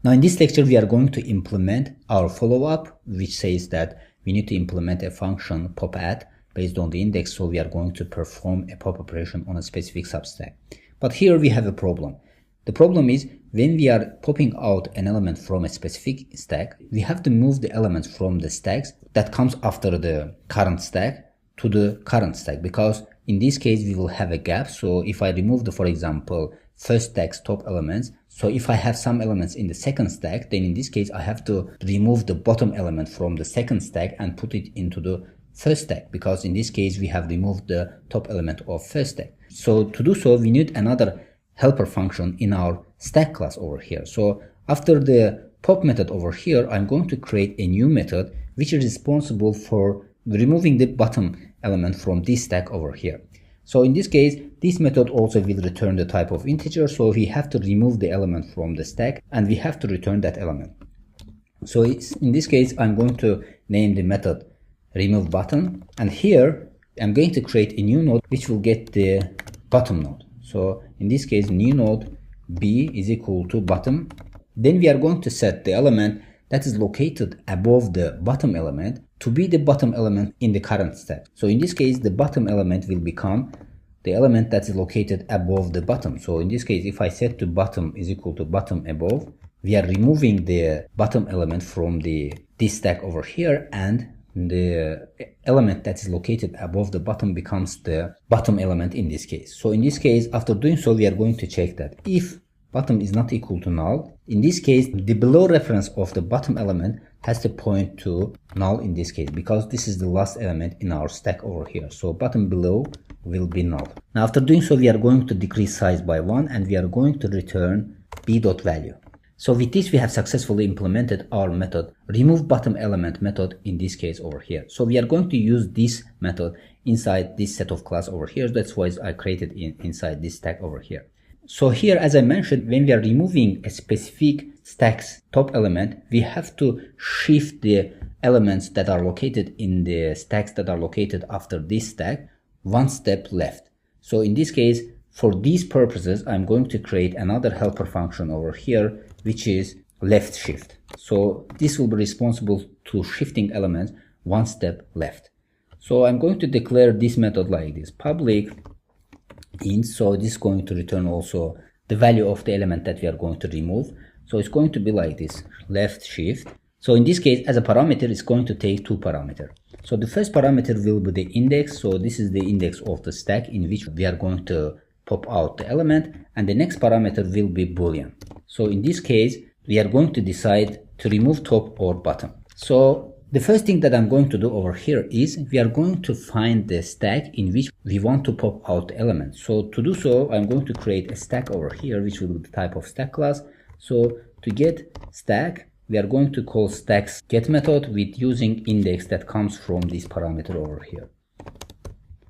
Now in this lecture we are going to implement our follow-up, which says that we need to implement a function pop_add based on the index, so we are going to perform a pop operation on a specific substack. But here we have a problem. The problem is when we are popping out an element from a specific stack, we have to move the elements from the stacks that comes after the current stack to the current stack, because in this case we will have a gap. So if I remove the, for example, first stack's top elements, so if I have some elements in the second stack, then in this case I have to remove the bottom element from the second stack and put it into the first stack, because in this case we have removed the top element of first stack. So to do so, we need another helper function in our stack class over here. So after the pop method over here, I'm going to create a new method which is responsible for removing the bottom element from this stack over here. So in this case, this method also will return the type of integer, so we have to remove the element from the stack and we have to return that element. So in this case, I'm going to name the method remove bottom, and here I'm going to create a new node which will get the bottom node. So in this case, new node b is equal to bottom. Then we are going to set the element that is located above the bottom element to be the bottom element in the current stack. So in this case, the bottom element will become the element that is located above the bottom. So in this case, if I set to bottom is equal to bottom above, we are removing the bottom element from this stack over here, and the element that is located above the bottom becomes the bottom element in this case. So in this case, after doing so, we are going to check that if bottom is not equal to null, in this case the below reference of the bottom element has to point to null in this case, because this is the last element in our stack over here. So bottom below will be null. Now after doing so, we are going to decrease size by 1 and we are going to return b.value. So with this, we have successfully implemented our method remove bottom element method in this case over here. So we are going to use this method inside this set of class over here. That's why I created inside this stack over here. So here, as I mentioned, when we are removing a specific stack's top element, we have to shift the elements that are located in the stacks that are located after this stack one step left. So in this case, for these purposes, I'm going to create another helper function over here, which is left shift. So this will be responsible to shifting elements one step left. So I'm going to declare this method like this, public int. So this is going to return also the value of the element that we are going to remove. So it's going to be like this, left shift. So in this case, as a parameter, it's going to take two parameters. So the first parameter will be the index. So this is the index of the stack in which we are going to pop out the element, and the next parameter will be boolean. So in this case, we are going to decide to remove top or bottom. So the first thing that I'm going to do over here is we are going to find the stack in which we want to pop out the element. So to do so, I'm going to create a stack over here, which will be the type of stack class. So to get stack, we are going to call stacks get method with using index that comes from this parameter over here.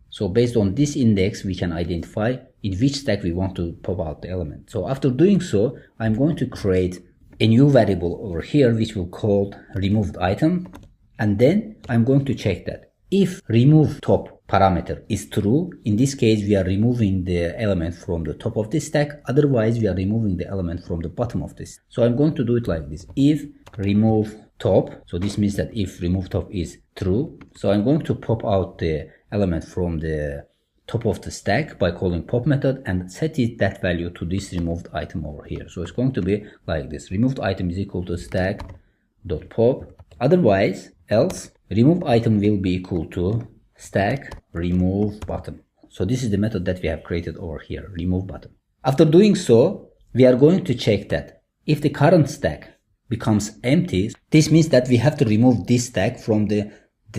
So based on this index, we can identify in which stack we want to pop out the element. So after doing so, I'm going to create a new variable over here, which will call removed item. And then I'm going to check that if remove top parameter is true, in this case, we are removing the element from the top of this stack. Otherwise, we are removing the element from the bottom of this. So I'm going to do it like this. If remove top, so this means that if remove top is true, so I'm going to pop out the element from the top of the stack by calling pop method and set that value to this removed item over here. So it's going to be like this, removed item is equal to stack.pop. Otherwise, else remove item will be equal to stack remove bottom. So this is the method that we have created over here, remove bottom. After doing so, we are going to check that if the current stack becomes empty, this means that we have to remove this stack from the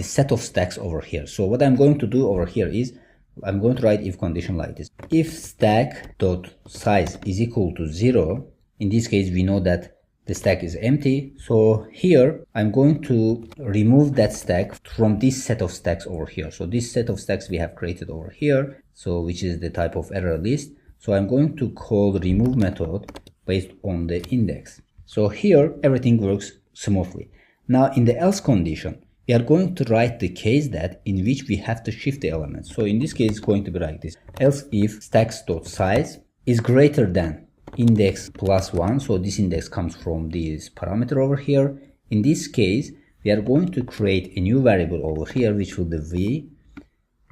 set of stacks over here. So what I'm going to do over here is I'm going to write if condition like this. If stack.size is equal to 0, in this case we know that the stack is empty. So here I'm going to remove that stack from this set of stacks over here. So this set of stacks we have created over here, so which is the type of error list. So I'm going to call remove method based on the index. So here everything works smoothly. Now in the else condition, we are going to write the case that in which we have to shift the elements. So in this case, it's going to be like this. Else if stacks.size is greater than index plus 1. So this index comes from this parameter over here. In this case, we are going to create a new variable over here, which will be v.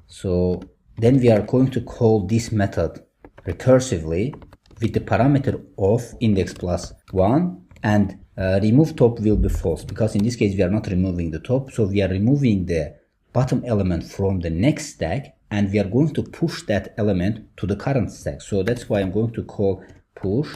So then we are going to call this method recursively with the parameter of index plus 1, and remove top will be false, because in this case we are not removing the top, so we are removing the bottom element from the next stack, and we are going to push that element to the current stack. So that's why I'm going to call push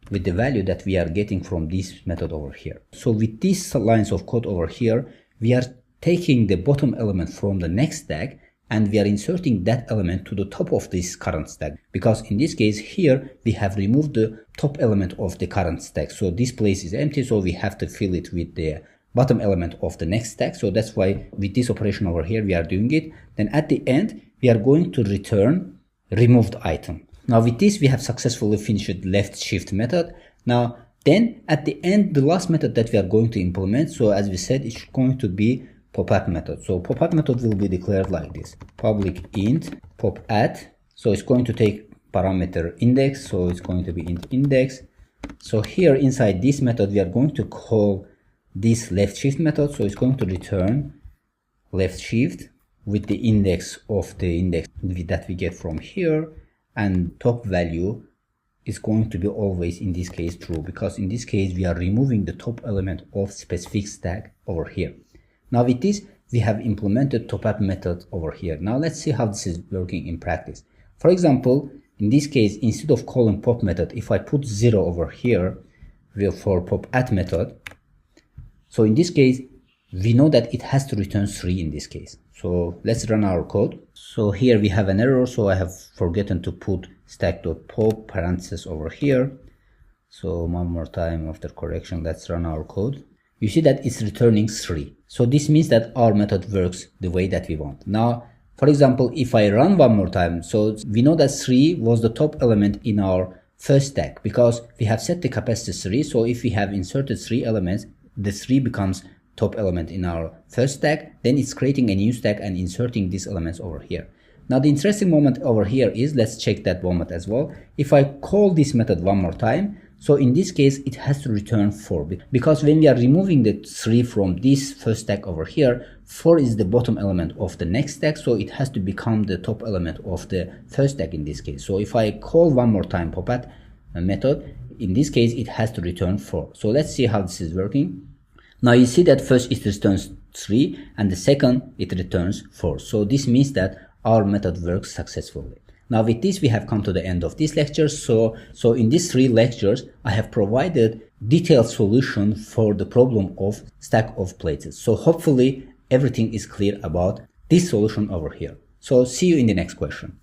with the value that we are getting from this method over here. So with these lines of code over here, we are taking the bottom element from the next stack and we are inserting that element to the top of this current stack, because in this case here we have removed the top element of the current stack, so this place is empty, so we have to fill it with the bottom element of the next stack. So that's why with this operation over here we are doing it. Then at the end we are going to return removed item. Now with this we have successfully finished left shift method. Now then at the end, the last method that we are going to implement, so as we said, it's going to be pop-at method. So pop-at method will be declared like this: public int pop-at. So it's going to take parameter index, so it's going to be int index. So here inside this method we are going to call this left shift method, so it's going to return left shift with the index of the index that we get from here, and top value is going to be always in this case true, because in this case we are removing the top element of specific stack over here. Now with this we have implemented top-at method over here. Now let's see how this is working in practice. For example, in this case, instead of calling pop method, if I put 0 over here for pop-at method, so in this case we know that it has to return 3 in this case. So let's run our code. So here we have an error, so I have forgotten to put stack.pop parentheses over here. So one more time after correction, let's run our code. You see that it's returning 3. So this means that our method works the way that we want. Now, for example, if I run one more time, so we know that 3 was the top element in our first stack, because we have set the capacity 3. So if we have inserted 3 elements, the 3 becomes top element in our first stack. Then it's creating a new stack and inserting these elements over here. Now the interesting moment over here is, let's check that moment as well. If I call this method one more time, so in this case it has to return 4, because when we are removing the 3 from this first stack over here, 4 is the bottom element of the next stack, so it has to become the top element of the first stack in this case. So if I call one more time pop-at method, in this case it has to return 4. So let's see how this is working. Now you see that first it returns 3 and the second it returns 4. So this means that our method works successfully. Now with this we have come to the end of this lecture. So in these 3 lectures I have provided detailed solution for the problem of stack of places. So hopefully everything is clear about this solution over here. So see you in the next question.